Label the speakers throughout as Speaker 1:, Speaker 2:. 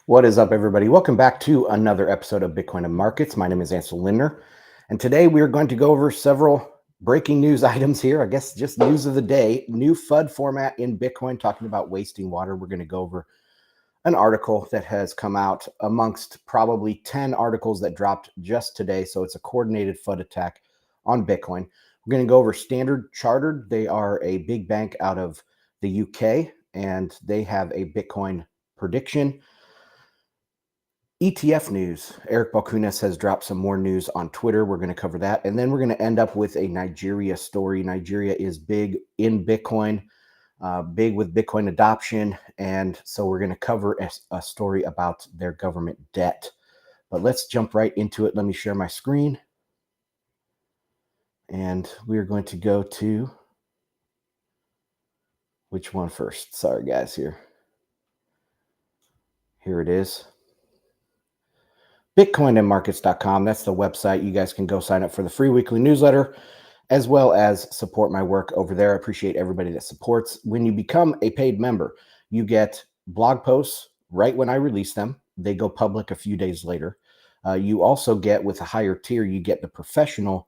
Speaker 1: What is up, everybody? Welcome back to another episode of Bitcoin and Markets. My name is Ansel Lindner, and today we are going to go over several breaking news items here. I guess just news of the day. New FUD format in Bitcoin, talking about wasting water. We're going to go over an article that has come out amongst probably 10 articles that dropped just today. So it's a coordinated FUD attack on Bitcoin. We're going to go over Standard Chartered. They are a big bank out of the UK, and they have a Bitcoin prediction. ETF news. Eric Balkunas has dropped some more news on Twitter. We're going to cover that. And then we're going to end up with a Nigeria story. Nigeria is big in Bitcoin, big with Bitcoin adoption. And so we're going to cover a story about their government debt. But let's jump right into it. Let me share my screen. And we're going to go to which one first? Sorry, guys, here. Here it is. BitcoinandMarkets.com. That's the website. You guys can go sign up for the free weekly newsletter, as well as support my work over there. I appreciate everybody that supports. When you become a paid member, you get blog posts right when I release them. They go public a few days later. You also get, with a higher tier, you get the professional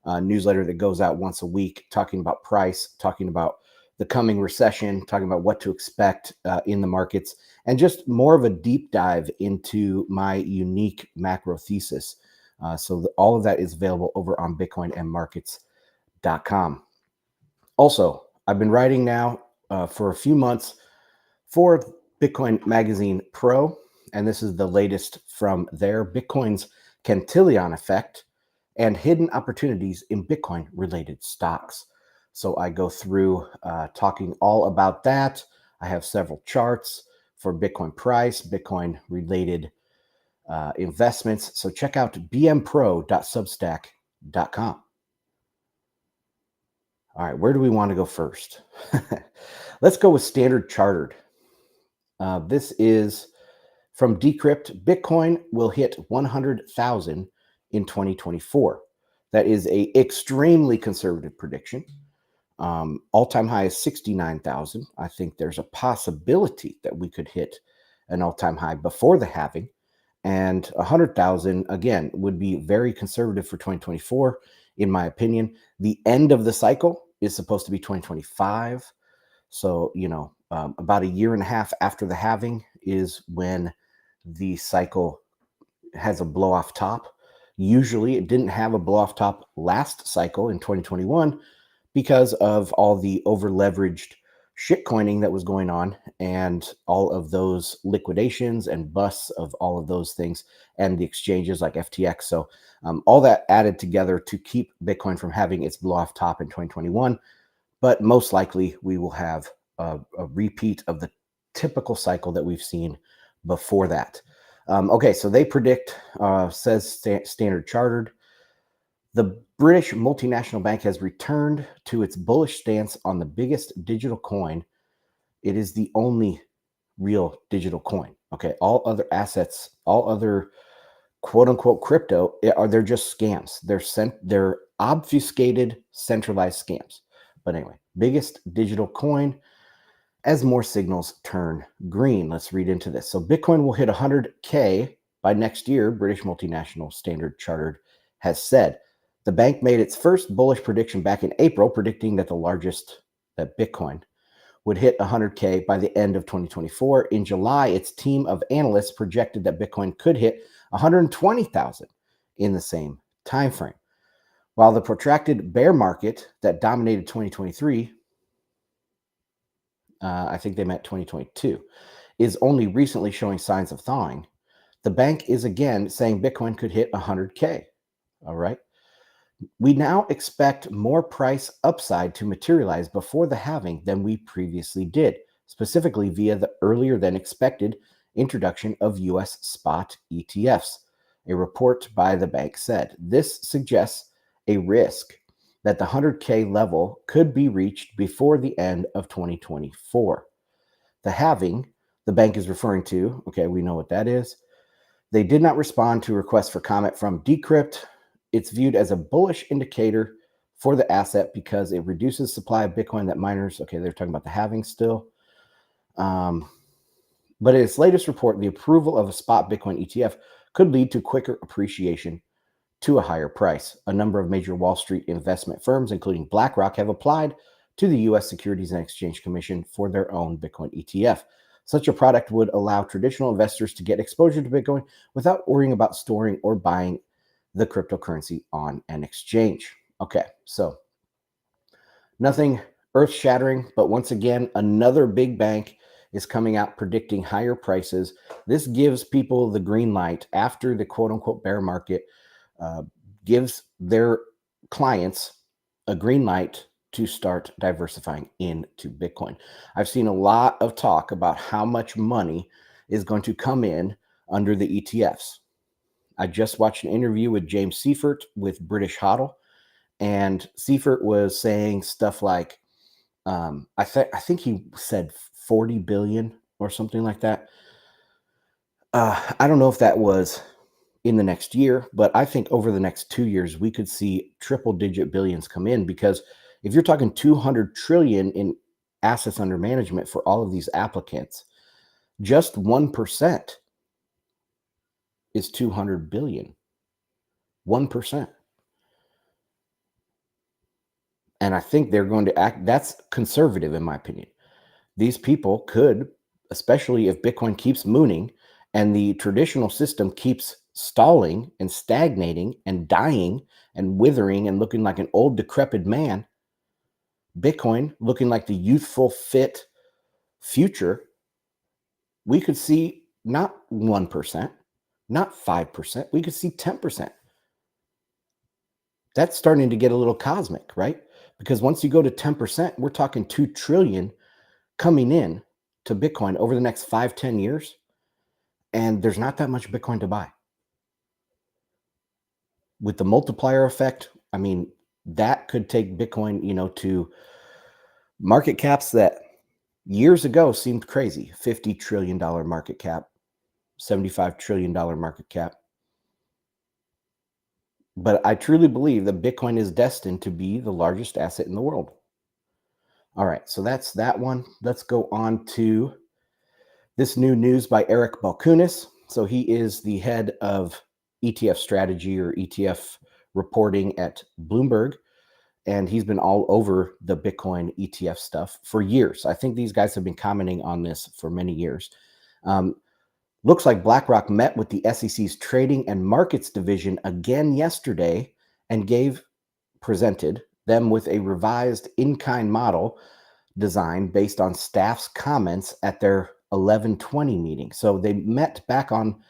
Speaker 1: newsletter that goes out once a week, talking about price, talking about the coming recession, talking about what to expect in the markets, and just more of a deep dive into my unique macro thesis. So all of that is available over on bitcoinandmarkets.com. Also, I've been writing now for a few months for Bitcoin Magazine Pro, and this is the latest from there: Bitcoin's Cantillon effect and hidden opportunities in Bitcoin-related stocks. So I go through talking all about that. I have several charts for Bitcoin price, Bitcoin-related investments. So check out bmpro.substack.com. All right, where do we want to go first? Let's go with Standard Chartered. This is from Decrypt. Bitcoin will hit 100,000 in 2024. That is an extremely conservative prediction. All-time high is 69,000. I think there's a possibility that we could hit an all-time high before the halving. And 100,000, again, would be very conservative for 2024, in my opinion. The end of the cycle is supposed to be 2025. So, about a year and a half after the halving is when the cycle has a blow-off top. Usually it didn't have a blow-off top last cycle in 2021 because of all the over-leveraged shitcoining that was going on and all of those liquidations and busts of all of those things and the exchanges like FTX. So all that added together to keep Bitcoin from having its blow-off top in 2021. But most likely we will have a repeat of the typical cycle that we've seen before that. Okay, so they predict, says Standard Chartered, the British multinational bank has returned to its bullish stance on the biggest digital coin. It is the only real digital coin. Okay, all other assets, all other quote unquote crypto they're just scams. They're obfuscated, centralized scams. But anyway, biggest digital coin as more signals turn green. Let's read into this. So Bitcoin will hit 100K by next year, British multinational Standard Chartered has said. The bank made its first bullish prediction back in April, predicting that that Bitcoin would hit 100K by the end of 2024. In July, its team of analysts projected that Bitcoin could hit 120,000 in the same time frame. While the protracted bear market that dominated 2023, I think they meant 2022, is only recently showing signs of thawing, the bank is again saying Bitcoin could hit 100K. All right. We now expect more price upside to materialize before the halving than we previously did, specifically via the earlier than expected introduction of US spot ETFs. A report by the bank said this suggests a risk that the 100K level could be reached before the end of 2024. The halving the bank is referring to, okay, we know what that is. They did not respond to requests for comment from Decrypt. It's viewed as a bullish indicator for the asset because it reduces supply of Bitcoin that miners, okay, they're talking about the halving still, But in its latest report, the approval of a spot Bitcoin ETF could lead to quicker appreciation to a higher price. A number of major Wall Street investment firms, including BlackRock, have applied to the U.S. Securities and Exchange Commission for their own Bitcoin ETF. Such a product would allow traditional investors to get exposure to Bitcoin without worrying about storing or buying the cryptocurrency on an exchange. Okay, so nothing earth shattering, but once again, another big bank is coming out predicting higher prices. This gives people the green light after the quote unquote bear market, gives their clients a green light to start diversifying into Bitcoin. I've seen a lot of talk about how much money is going to come in under the ETFs. I just watched an interview with James Seifert with British HODL, and Seifert was saying stuff like, I think he said 40 billion or something like that. I don't know if that was in the next year, but I think over the next 2 years, we could see triple digit billions come in, because if you're talking 200 trillion in assets under management for all of these applicants, just 1% is 200 billion. 1%. And I think they're going to act, that's conservative in my opinion. These people could, especially if Bitcoin keeps mooning and the traditional system keeps stalling and stagnating and dying and withering and looking like an old decrepit man, Bitcoin looking like the youthful, fit future, we could see not 1%, not 5%, we could see 10%. That's starting to get a little cosmic, right? Because once you go to 10%, we're talking 2 trillion coming in to Bitcoin over the next 5-10 years. And there's not that much Bitcoin to buy. With the multiplier effect, I mean, that could take Bitcoin, to market caps that years ago seemed crazy. $50 trillion market cap, $75 trillion market cap. But I truly believe that Bitcoin is destined to be the largest asset in the world. All right, so that's that one. Let's go on to this new news by Eric Balkunis. So he is the head of ETF strategy or ETF reporting at Bloomberg, and he's been all over the Bitcoin ETF stuff for years. I think these guys have been commenting on this for many years. Looks like BlackRock met with the SEC's Trading and Markets Division again yesterday and presented them with a revised in-kind model design based on staff's comments at their 11/20 meeting. So they met back on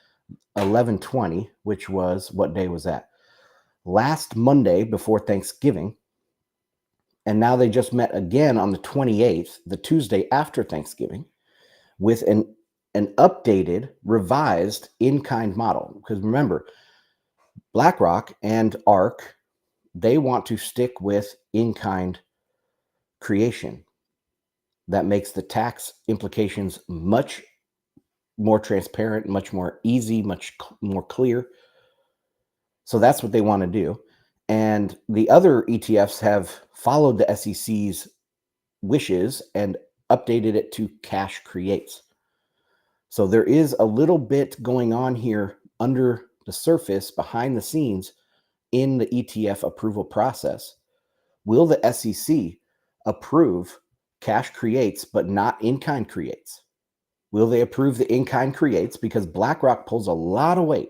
Speaker 1: 11/20, which was, what day was that? Last Monday before Thanksgiving. And now they just met again on the 28th, the Tuesday after Thanksgiving, with an updated, revised in-kind model. Because remember, BlackRock and ARK, they want to stick with in-kind creation. That makes the tax implications much more transparent, much more easy, much more clear. So that's what they want to do. And the other ETFs have followed the SEC's wishes and updated it to cash creates. So there is a little bit going on here under the surface, behind the scenes, in the ETF approval process. Will the SEC approve cash creates but not in-kind creates? Will they approve the in-kind creates? Because BlackRock pulls a lot of weight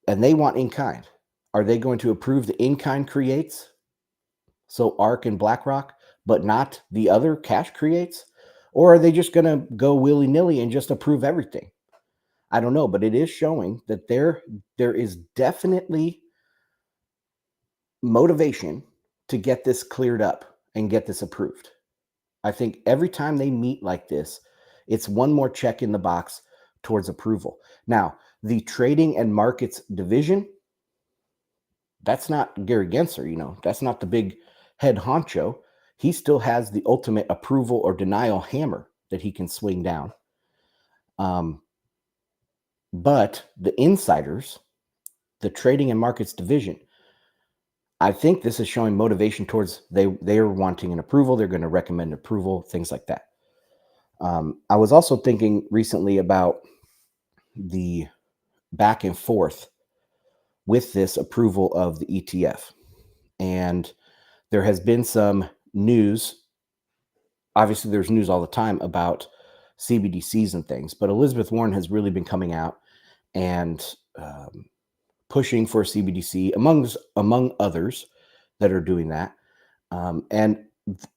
Speaker 1: and they want in-kind. Are they going to approve the in-kind creates, so ARK and BlackRock, but not the other cash creates? Or are they just going to go willy-nilly and just approve everything? I don't know, but it is showing that there is definitely motivation to get this cleared up and get this approved. I think every time they meet like this, it's one more check in the box towards approval. Now, the Trading and Markets Division, that's not Gary Gensler, that's not the big head honcho. He still has the ultimate approval or denial hammer that he can swing down. But the insiders, the Trading and Markets Division, I think this is showing motivation towards they are wanting an approval. They're going to recommend approval, things like that. I was also thinking recently about the back and forth with this approval of the ETF. And there has been some news. Obviously, there's news all the time about CBDCs and things, but Elizabeth Warren has really been coming out and pushing for CBDC among others that are doing that. And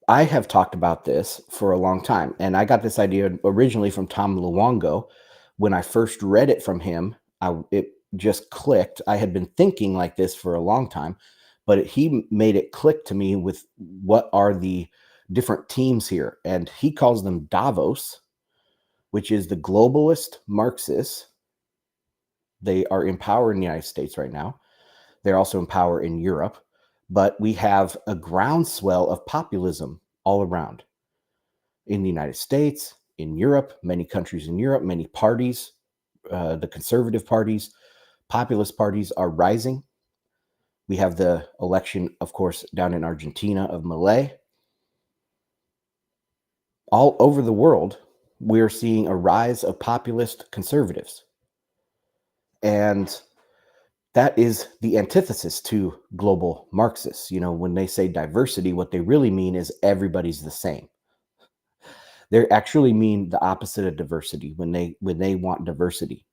Speaker 1: I have talked about this for a long time, and I got this idea originally from Tom Luongo. When I first read it from him, it just clicked. I had been thinking like this for a long time, but he made it click to me with what are the different teams here, and he calls them Davos, which is the globalist Marxists. They are in power in the United States right now. They're also in power in Europe, but we have a groundswell of populism all around in the United States, in Europe, many countries in Europe, many parties, the conservative parties, populist parties are rising. We have the election, of course, down in Argentina of Milei. All over the world, we're seeing a rise of populist conservatives. And that is the antithesis to global Marxists. You know, when they say diversity, what they really mean is everybody's the same. They actually mean the opposite of diversity when they want diversity.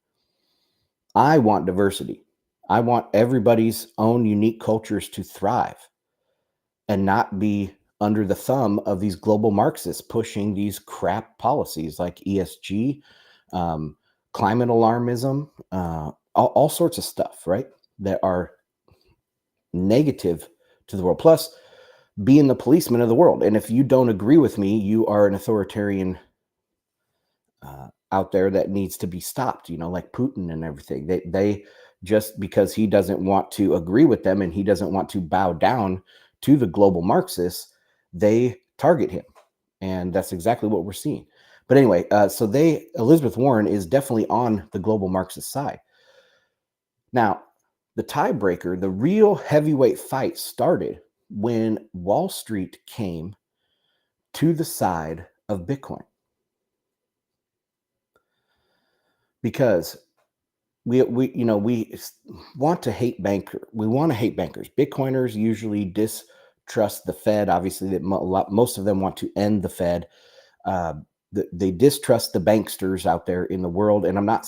Speaker 1: I want diversity. I want everybody's own unique cultures to thrive and not be under the thumb of these global Marxists pushing these crap policies like ESG, climate alarmism, all sorts of stuff, right? That are negative to the world. Plus, being the policeman of the world. And if you don't agree with me, you are an authoritarian out there that needs to be stopped, you know, like Putin and everything. They just because he doesn't want to agree with them and he doesn't want to bow down to the global Marxists, they target him. And that's exactly what we're seeing. But anyway, so Elizabeth Warren is definitely on the global Marxist side. Now, the tiebreaker, the real heavyweight fight started when Wall Street came to the side of Bitcoin. Because we want to hate bankers. We want to hate bankers. Bitcoiners usually distrust the Fed. Obviously, that most of them want to end the Fed. They distrust the banksters out there in the world. And I'm not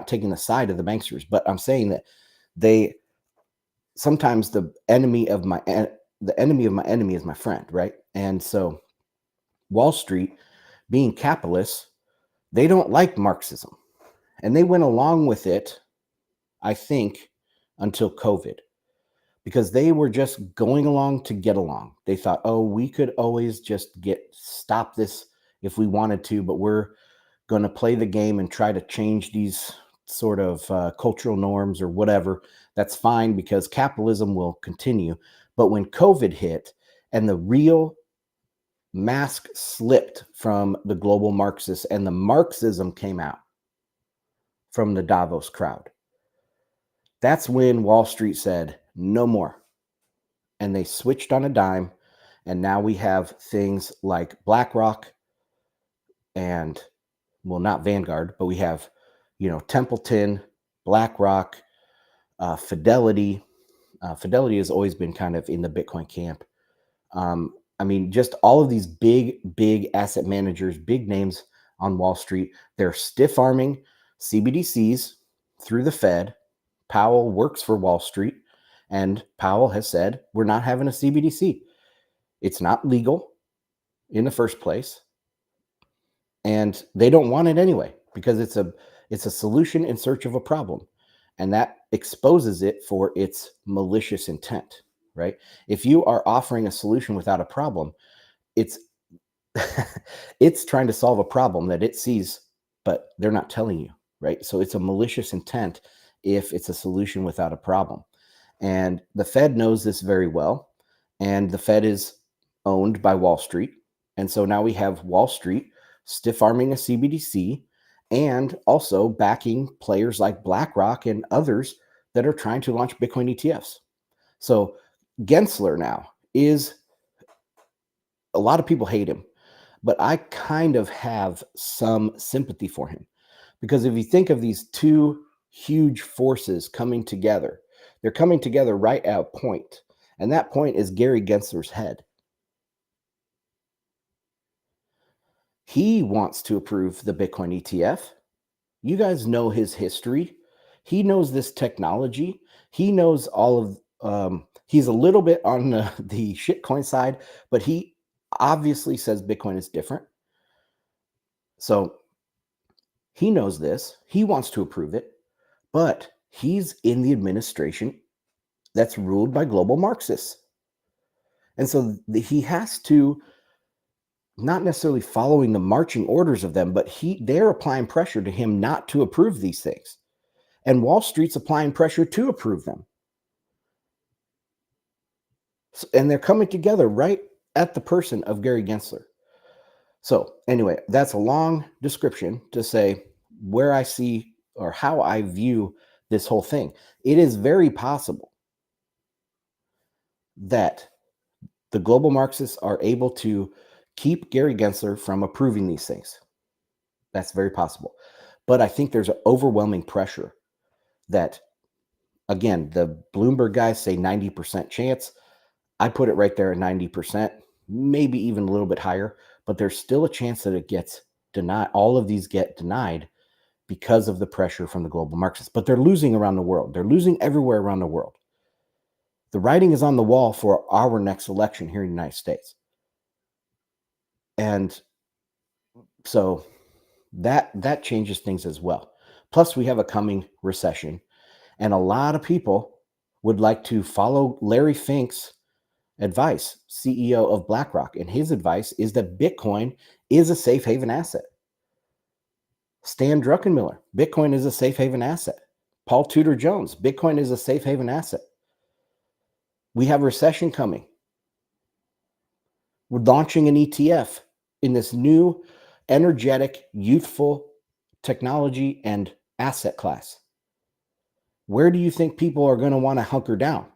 Speaker 1: taking the side of the banksters, but I'm saying that sometimes the enemy of my enemy is my friend, right? And so Wall Street, being capitalists, they don't like Marxism. And they went along with it, I think, until COVID, because they were just going along to get along. They thought, oh, we could always just stop this if we wanted to, but we're going to play the game and try to change these sort of cultural norms or whatever. That's fine because capitalism will continue. But when COVID hit and the real mask slipped from the global Marxists and the Marxism came out from the Davos crowd, that's when Wall Street said, no more. And they switched on a dime. And now we have things like BlackRock and, well, not Vanguard, but we have, Templeton, BlackRock, Fidelity. Fidelity has always been kind of in the Bitcoin camp. I mean, just all of these big asset managers, big names on Wall Street, they're stiff arming CBDCs through the Fed. Powell works for Wall Street, and Powell has said, we're not having a CBDC. It's not legal in the first place. And they don't want it anyway, because it's a solution in search of a problem. And that exposes it for its malicious intent, right? If you are offering a solution without a problem, it's it's trying to solve a problem that it sees, but they're not telling you, right? So it's a malicious intent if it's a solution without a problem. And the Fed knows this very well. And the Fed is owned by Wall Street. And so now we have Wall Street stiff arming a CBDC and also backing players like BlackRock and others that are trying to launch Bitcoin ETFs. So Gensler now is, a lot of people hate him, but I kind of have some sympathy for him because if you think of these two huge forces coming together, they're coming together right at a point, and that point is Gary Gensler's head. He wants to approve the Bitcoin ETF. You guys know his history. He knows this technology. He knows all of. He's a little bit on the shitcoin side, but he obviously says Bitcoin is different. So he knows this. He wants to approve it, but he's in the administration that's ruled by global Marxists, and so he has to not necessarily following the marching orders of them, but they're applying pressure to him not to approve these things. And Wall Street's applying pressure to approve them. And they're coming together right at the person of Gary Gensler. So anyway, that's a long description to say where I see or how I view this whole thing. It is very possible that the global Marxists are able to keep Gary Gensler from approving these things. That's very possible. But I think there's an overwhelming pressure that, again, the Bloomberg guys say 90% chance. I put it right there at 90%, maybe even a little bit higher, but there's still a chance that it gets denied. All of these get denied because of the pressure from the global Marxists. But they're losing around the world. They're losing everywhere around the world. The writing is on the wall for our next election here in the United States. And so that changes things as well. Plus, we have a coming recession, and a lot of people would like to follow Larry Fink's advice, CEO of BlackRock, and his advice is that Bitcoin is a safe haven asset. Stan Druckenmiller, Bitcoin is a safe haven asset. Paul Tudor Jones, Bitcoin is a safe haven asset. We have a recession coming. We're launching an ETF in this new, energetic, youthful technology and asset class. Where do you think people are going to want to hunker down?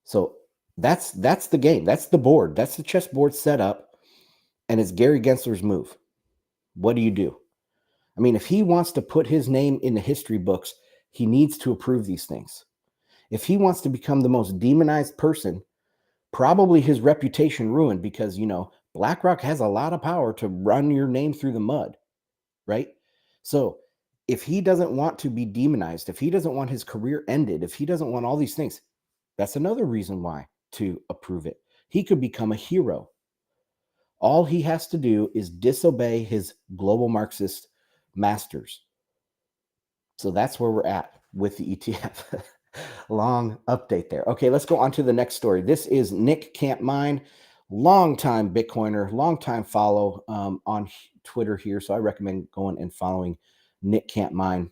Speaker 1: So that's the game. That's the board. That's the chessboard set up, and it's Gary Gensler's move. What do you do? I mean, if he wants to put his name in the history books, he needs to approve these things. If he wants to become the most demonized person, probably his reputation ruined because, BlackRock has a lot of power to run your name through the mud, right? So if he doesn't want to be demonized, if he doesn't want his career ended, if he doesn't want all these things, that's another reason why to approve it. He could become a hero. All he has to do is disobey his global Marxist masters. So that's where we're at with the ETF. Long update there. Okay, let's go on to the next story. This is Nick Can't Mine, longtime Bitcoiner, longtime follow on Twitter here. So I recommend going and following Nick Can't Mine.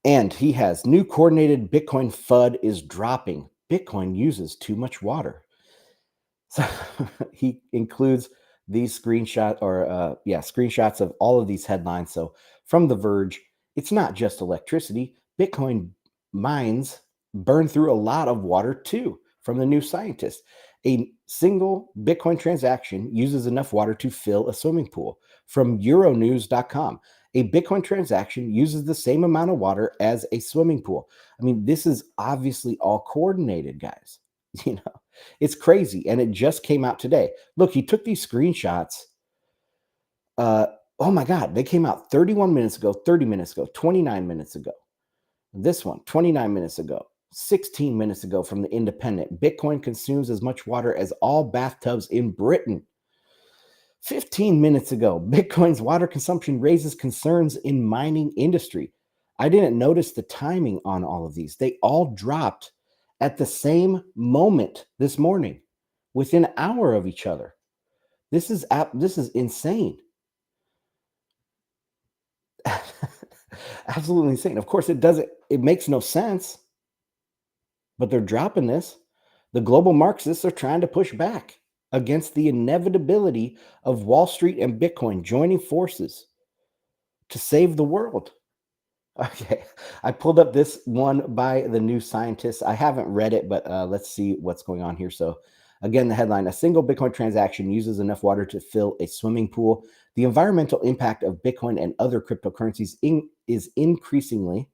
Speaker 1: And he has new coordinated Bitcoin FUD is dropping. Bitcoin uses too much water. So he includes these screenshots of all of these headlines. So from The Verge, it's not just electricity. Bitcoin mines burn through a lot of water too, from the New Scientist. A single Bitcoin transaction uses enough water to fill a swimming pool. From Euronews.com, a Bitcoin transaction uses the same amount of water as a swimming pool. I mean, this is obviously all coordinated, guys. It's crazy. And it just came out today. Look, he took these screenshots. Oh my God, they came out 31 minutes ago, 30 minutes ago, 29 minutes ago. This one, 29 minutes ago, 16 minutes ago from The Independent. Bitcoin consumes as much water as all bathtubs in Britain. 15 minutes ago, Bitcoin's water consumption raises concerns in mining industry. I didn't notice the timing on all of these. They all dropped at the same moment this morning, within an hour of each other. This is insane. Absolutely insane. Of course, it makes no sense, but they're dropping this. The global Marxists are trying to push back against the inevitability of Wall Street and Bitcoin joining forces to save the world. Okay, I pulled up this one by the New Scientist. I haven't read it, but let's see what's going on here. So Again, the headline: a single Bitcoin transaction uses enough water to fill a swimming pool. The environmental impact of Bitcoin and other cryptocurrencies is increasingly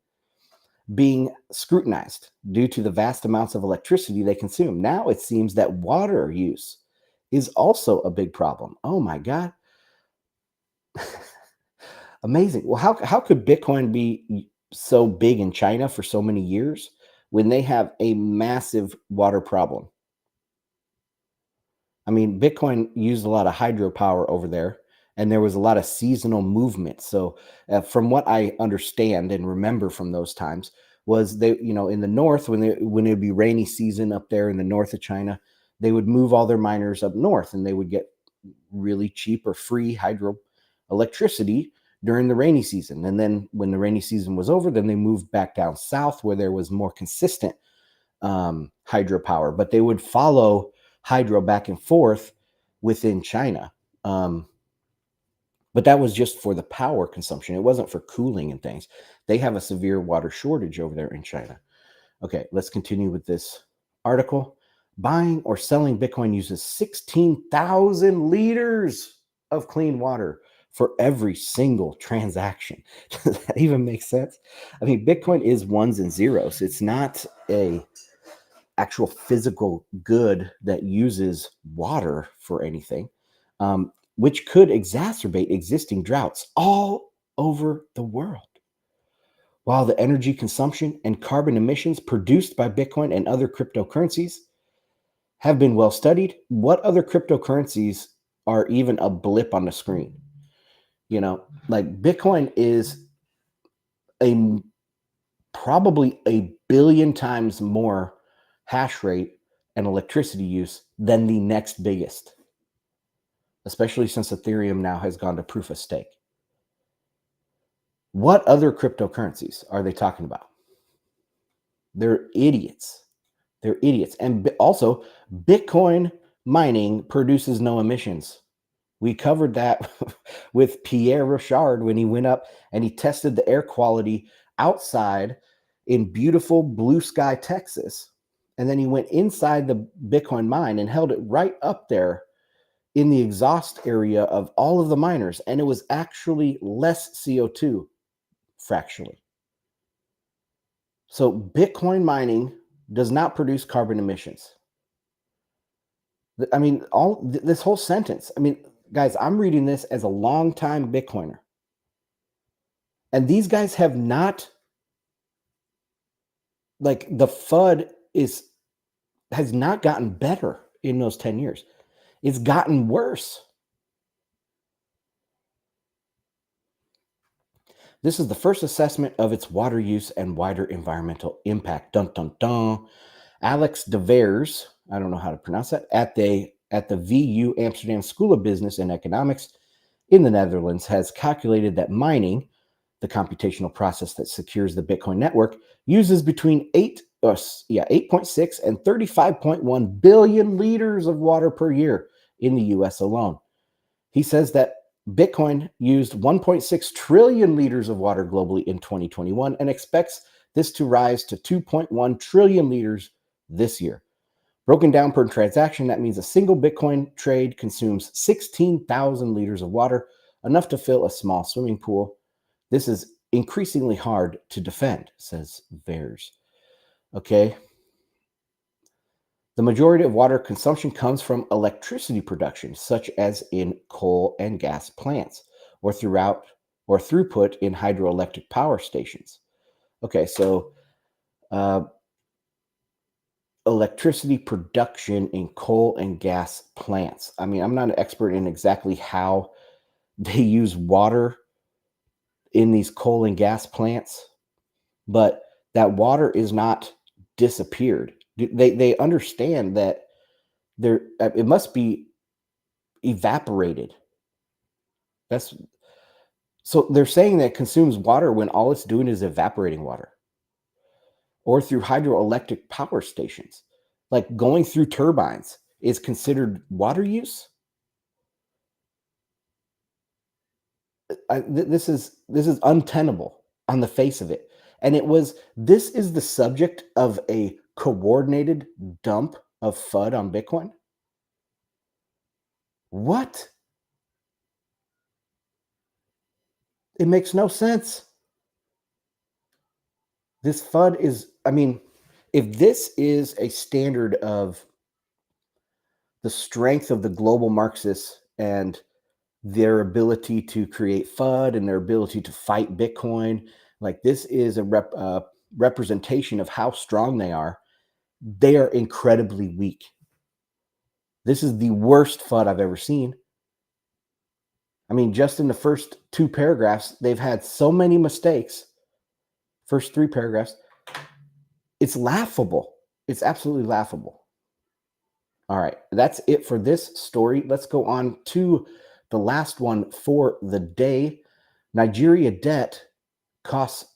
Speaker 1: being scrutinized due to the vast amounts of electricity they consume. Now it seems that water use is also a big problem. Oh my God. Amazing. Well, how could Bitcoin be so big in China for so many years when they have a massive water problem? I mean, Bitcoin used a lot of hydropower over there, and there was a lot of seasonal movement. So, from what I understand and remember from those times, was they, in the north when it would be rainy season up there in the north of China, they would move all their miners up north, and they would get really cheap or free hydro electricity during the rainy season. And then when the rainy season was over, then they moved back down south where there was more consistent hydropower, but they would follow hydro back and forth within China. But that was just for the power consumption. It wasn't for cooling and things. They have a severe water shortage over there in China. Okay, let's continue with this article. Buying or selling Bitcoin uses 16,000 liters of clean water for every single transaction. Does that even make sense? I mean, Bitcoin is ones and zeros. It's not a actual physical good that uses water for anything, which could exacerbate existing droughts all over the world. While the energy consumption and carbon emissions produced by Bitcoin and other cryptocurrencies have been well studied, what other cryptocurrencies are even a blip on the screen? Like Bitcoin is a probably a billion times more hash rate and electricity use than the next biggest, especially since Ethereum now has gone to proof of stake. What other cryptocurrencies are they talking about? They're idiots. They're idiots. And also, Bitcoin mining produces no emissions. We covered that with Pierre Rochard when he went up and he tested the air quality outside in beautiful blue sky, Texas. And then he went inside the Bitcoin mine and held it right up there in the exhaust area of all of the miners. And it was actually less CO2 fractionally. So Bitcoin mining does not produce carbon emissions. I mean, this whole sentence. I mean, guys, I'm reading this as a longtime Bitcoiner. And these guys have not, like, the FUD has not gotten better in those 10 years. It's gotten worse. This is the first assessment of its water use and wider environmental impact. Dun, dun, dun. Alex de Veers, I don't know how to pronounce that, at the VU Amsterdam School of Business and Economics in the Netherlands, has calculated that mining, the computational process that secures the Bitcoin network, uses between 8.6 and 35.1 billion liters of water per year in the US alone. He says that Bitcoin used 1.6 trillion liters of water globally in 2021 and expects this to rise to 2.1 trillion liters this year. Broken down per transaction, that means a single Bitcoin trade consumes 16,000 liters of water, enough to fill a small swimming pool. This is increasingly hard to defend, says Veers. Okay. The majority of water consumption comes from electricity production, such as in coal and gas plants, or throughput in hydroelectric power stations. Okay, so electricity production in coal and gas plants. I mean, I'm not an expert in exactly how they use water in these coal and gas plants, but that water is not disappeared. They understand that it must be evaporated. So they're saying that it consumes water when all it's doing is evaporating water, or through hydroelectric power stations, like going through turbines is considered water use. This is untenable on the face of it. And this is the subject of a coordinated dump of FUD on Bitcoin. What? It makes no sense. This FUD is, I mean, if this is a standard of the strength of the global Marxists and their ability to create FUD and their ability to fight Bitcoin, like this is a representation of how strong they are. They are incredibly weak. This is the worst FUD I've ever seen. I mean, just in the first two paragraphs, they've had so many mistakes. First three paragraphs, it's laughable. It's absolutely laughable. All right, that's it for this story. Let's go on to the last one for the day. Nigeria debt costs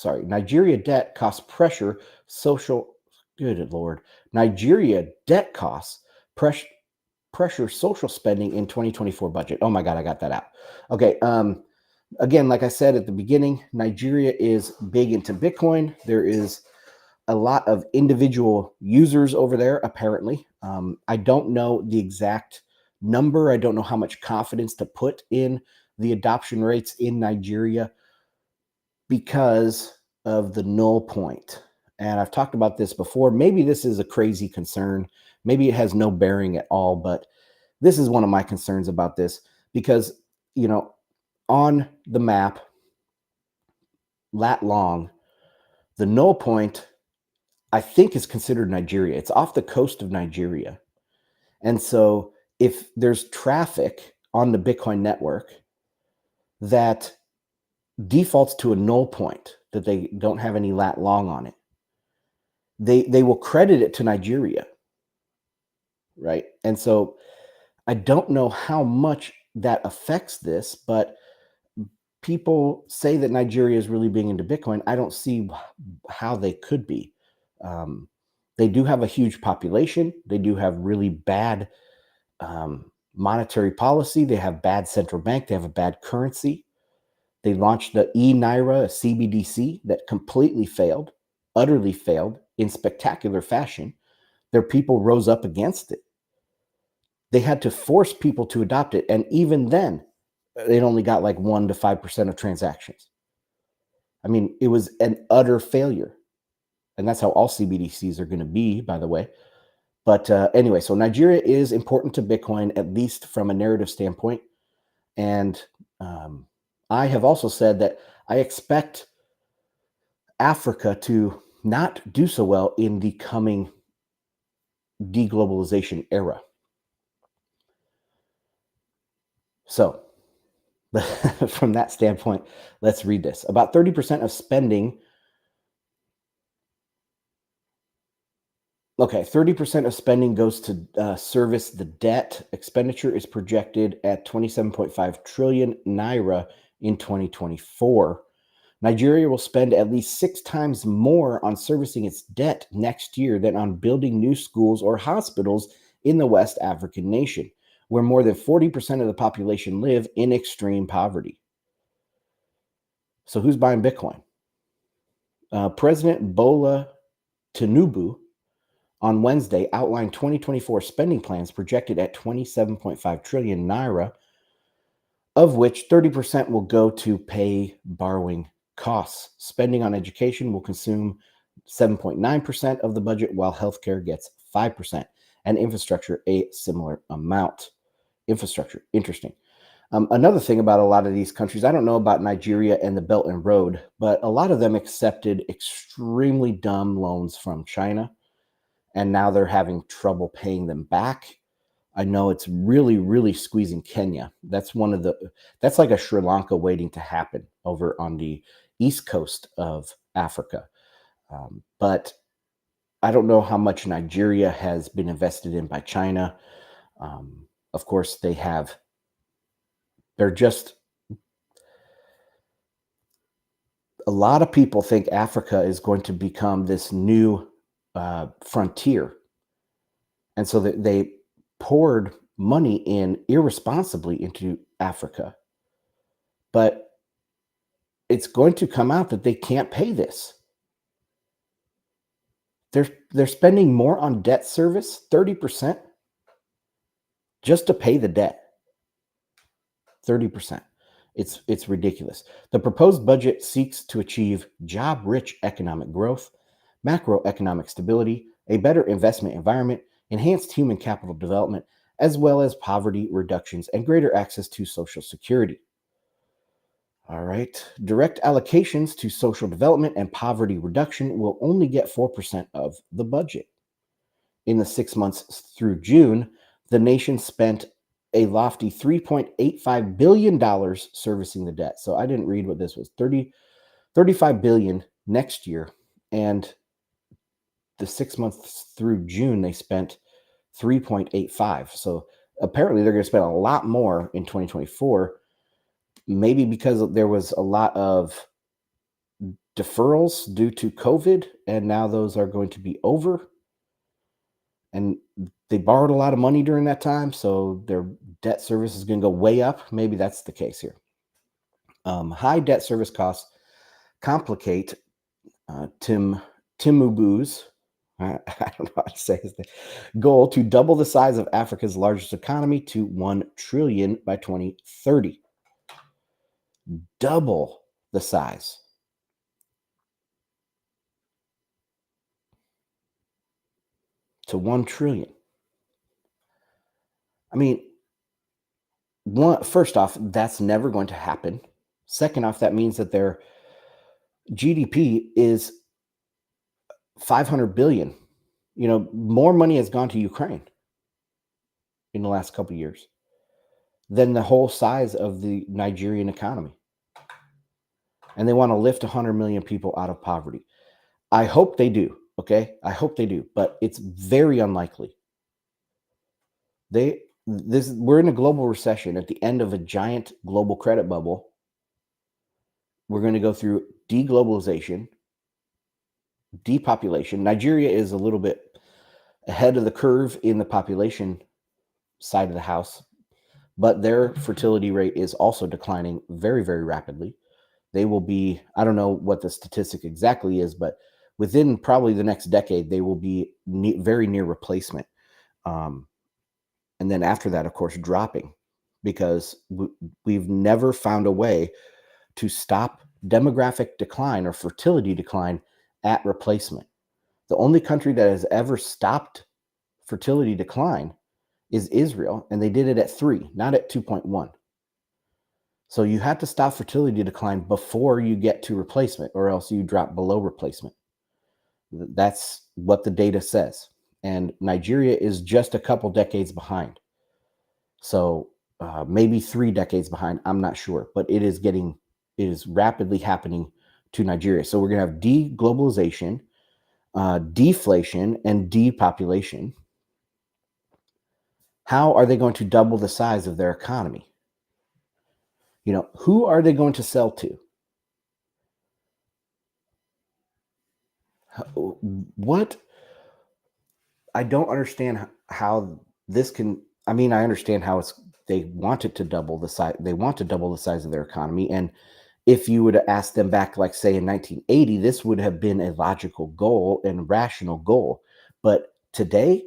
Speaker 1: Nigeria debt costs pressure social. Good Lord, Nigeria debt costs pressure social spending in 2024 budget. Oh my God, I got that out. Okay. Again, like I said at the beginning, Nigeria is big into Bitcoin. There is a lot of individual users over there, apparently. I don't know the exact number. I don't know how much confidence to put in the adoption rates in Nigeria because of the null point. And I've talked about this before. Maybe this is a crazy concern. Maybe it has no bearing at all, but this is one of my concerns about this because, on the map, lat long, the null point, I think, is considered Nigeria. It's off the coast of Nigeria. And so if there's traffic on the Bitcoin network that defaults to a null point, that they don't have any lat long on it, they will credit it to Nigeria, right? And so I don't know how much that affects this, but people say that Nigeria is really being into Bitcoin. I don't see how they could be. They do have a huge population. They do have really bad monetary policy. They have bad central bank. They have a bad currency. They launched the e-Naira, a CBDC, that completely failed, utterly failed in spectacular fashion. Their people rose up against it. They had to force people to adopt it. And even then, it only got like 1 to 5% of transactions. I mean, it was an utter failure. And that's how all CBDCs are going to be, by the way. But anyway, so Nigeria is important to Bitcoin, at least from a narrative standpoint. And I have also said that I expect Africa to not do so well in the coming deglobalization era. So from that standpoint, let's read this. About 30% of spending. Okay, 30% of spending goes to service the debt. Expenditure is projected at 27.5 trillion naira in 2024. Nigeria will spend at least 6 times more on servicing its debt next year than on building new schools or hospitals in the West African nation, where more than 40% of the population live in extreme poverty. So who's buying Bitcoin? President Bola Tinubu on Wednesday outlined 2024 spending plans projected at 27.5 trillion naira, of which 30% will go to pay borrowing costs. Spending on education will consume 7.9% of the budget, while healthcare gets 5%, and infrastructure a similar amount. Infrastructure, interesting. Another thing about a lot of these countries, I don't know about Nigeria and the Belt and Road, but a lot of them accepted extremely dumb loans from China, and now they're having trouble paying them back. I know it's really, really squeezing Kenya. That's like a Sri Lanka waiting to happen over on the east coast of Africa. But I don't know how much Nigeria has been invested in by China. Of course, they're just, a lot of people think Africa is going to become this new frontier. And so they poured money in irresponsibly into Africa. But it's going to come out that they can't pay this. They're spending more on debt service, 30%. just to pay the debt. 30%. It's ridiculous. The proposed budget seeks to achieve job-rich economic growth, macroeconomic stability, a better investment environment, enhanced human capital development, as well as poverty reductions and greater access to Social Security. All right. Direct allocations to social development and poverty reduction will only get 4% of the budget. In the 6 months through June, the nation spent a lofty $3.85 billion servicing the debt. So I didn't read what this was, 35 billion next year. And the 6 months through June, they spent 3.85. So apparently they're going to spend a lot more in 2024, maybe because there was a lot of deferrals due to COVID, and now those are going to be over. And they borrowed a lot of money during that time, so their debt service is going to go way up. Maybe that's the case here. High debt service costs complicate Tinubu's, I don't know how to say his name, goal to double the size of Africa's largest economy to 1 trillion by 2030. Double the size. To 1 trillion. I mean, first off, that's never going to happen. Second off, that means that their GDP is 500 billion. More money has gone to Ukraine in the last couple of years than the whole size of the Nigerian economy. And they want to lift 100 million people out of poverty. I hope they do, okay? I hope they do, but it's very unlikely. We're in a global recession at the end of a giant global credit bubble. We're going to go through deglobalization, depopulation. Nigeria is a little bit ahead of the curve in the population side of the house, but their fertility rate is also declining very, very rapidly. They will be, I don't know what the statistic exactly is, but within probably the next decade, they will be very near replacement. And then after that, of course, dropping, because we've never found a way to stop demographic decline or fertility decline at replacement. The only country that has ever stopped fertility decline is Israel, and they did it at 3, not at 2.1. So you have to stop fertility decline before you get to replacement, or else you drop below replacement. That's what the data says. And Nigeria is just a couple decades behind. So maybe 3 decades behind. I'm not sure, but it is rapidly happening to Nigeria. So we're going to have deglobalization, deflation, and depopulation. How are they going to double the size of their economy? Who are they going to sell to? What? I don't understand how this can. I mean, I understand how they want it to double the size. They want to double the size of their economy. And if you would have asked them back, like say in 1980, this would have been a logical goal and rational goal. But today,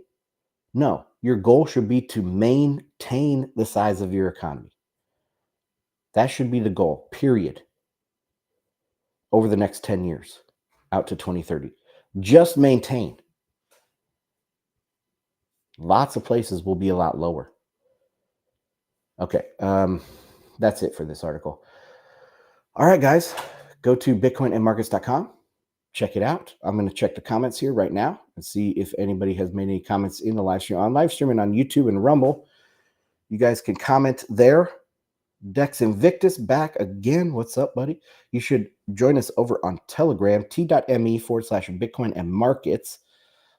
Speaker 1: no, your goal should be to maintain the size of your economy. That should be the goal, period. Over the next 10 years, out to 2030. Just maintain. Lots of places will be a lot lower. Okay, that's it for this article. All right, guys, go to bitcoinandmarkets.com. Check it out. I'm going to check the comments here right now and see if anybody has made any comments in the live stream. On live streaming on YouTube and Rumble, you guys can comment there. Dex Invictus back again. What's up, buddy? You should join us over on Telegram, t.me/Bitcoin and markets.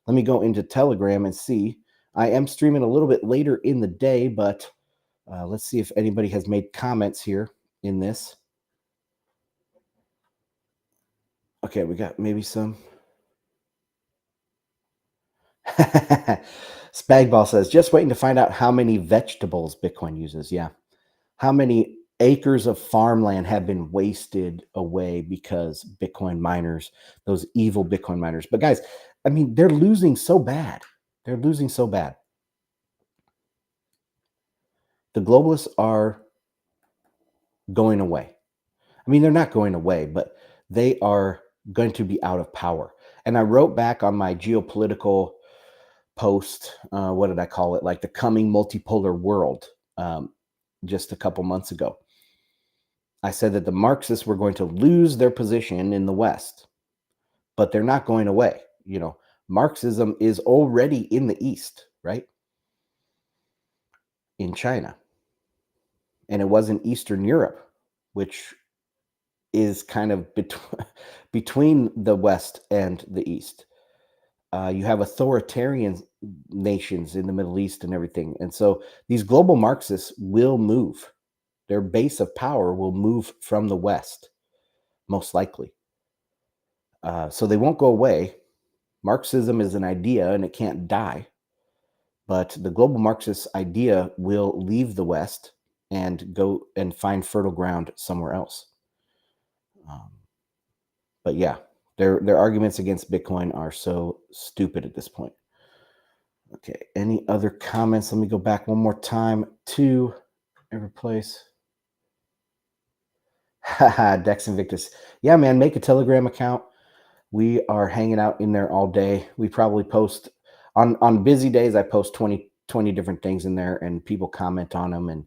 Speaker 1: Let me go into Telegram and see. I am streaming a little bit later in the day, but let's see if anybody has made comments here in this. Okay, we got maybe some. Spagball says, just waiting to find out how many vegetables Bitcoin uses. Yeah. How many acres of farmland have been wasted away because Bitcoin miners, those evil Bitcoin miners. But guys, I mean, they're losing so bad. They're losing so bad. The globalists are going away. I mean, they're not going away, but they are going to be out of power. And I wrote back on my geopolitical post, what did I call it? Like the coming multipolar world, just a couple months ago. I said that the Marxists were going to lose their position in the West, but they're not going away. Marxism is already in the East, right? In China. And it was in Eastern Europe, which is kind of between the West and the East. You have authoritarian nations in the Middle East and everything. And so these global Marxists will move. Their base of power will move from the West, most likely. So they won't go away. Marxism is an idea and it can't die. But the global Marxist idea will leave the West and go and find fertile ground somewhere else. But yeah, their arguments against Bitcoin are so stupid at this point. Okay, any other comments? Let me go back one more time to every place. Haha, Dex Invictus. Yeah, man, make a Telegram account. We are hanging out in there all day. We probably post on busy days. I post 20 different things in there, and people comment on them, and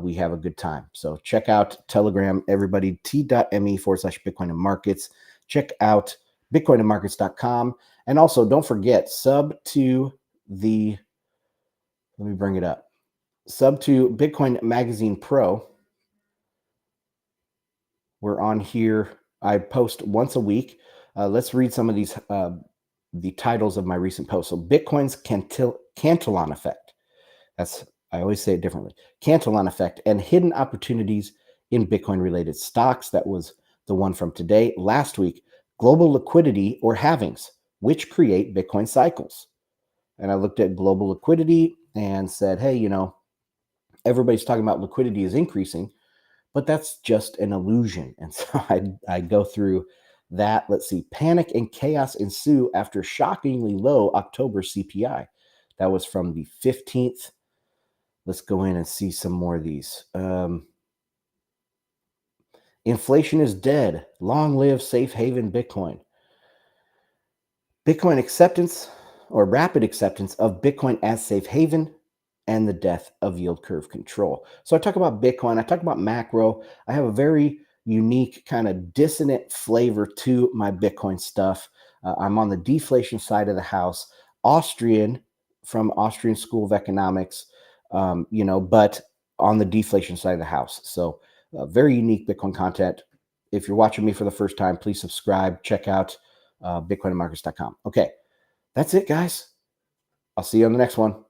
Speaker 1: we have a good time. So check out Telegram, everybody, t.me/Bitcoin and Markets. Check out bitcoinandmarkets.com. And also, don't forget, sub to let me bring it up. Sub to Bitcoin Magazine Pro. We're on here. I post once a week. Let's read some of these, the titles of my recent posts. So Bitcoin's Cantillon effect. I always say it differently. Cantillon effect and hidden opportunities in Bitcoin related stocks. That was the one from today. Last week, global liquidity or halvings, which create Bitcoin cycles. And I looked at global liquidity and said, hey, everybody's talking about liquidity is increasing, but that's just an illusion. And so I go through that. Let's see. Panic and chaos ensue after shockingly low October CPI. That was from the 15th. Let's go in and see some more of these. Inflation is dead. Long live safe haven Bitcoin. Bitcoin acceptance or rapid acceptance of Bitcoin as safe haven and the death of yield curve control. So I talk about Bitcoin, I talk about macro. I have a very unique kind of dissonant flavor to my Bitcoin stuff. I'm on the deflation side of the house, Austrian from Austrian School of Economics, but on the deflation side of the house. So very unique Bitcoin content. If you're watching me for the first time, please subscribe, check out bitcoinandmarkets.com. Okay, that's it, guys. I'll see you on the next one.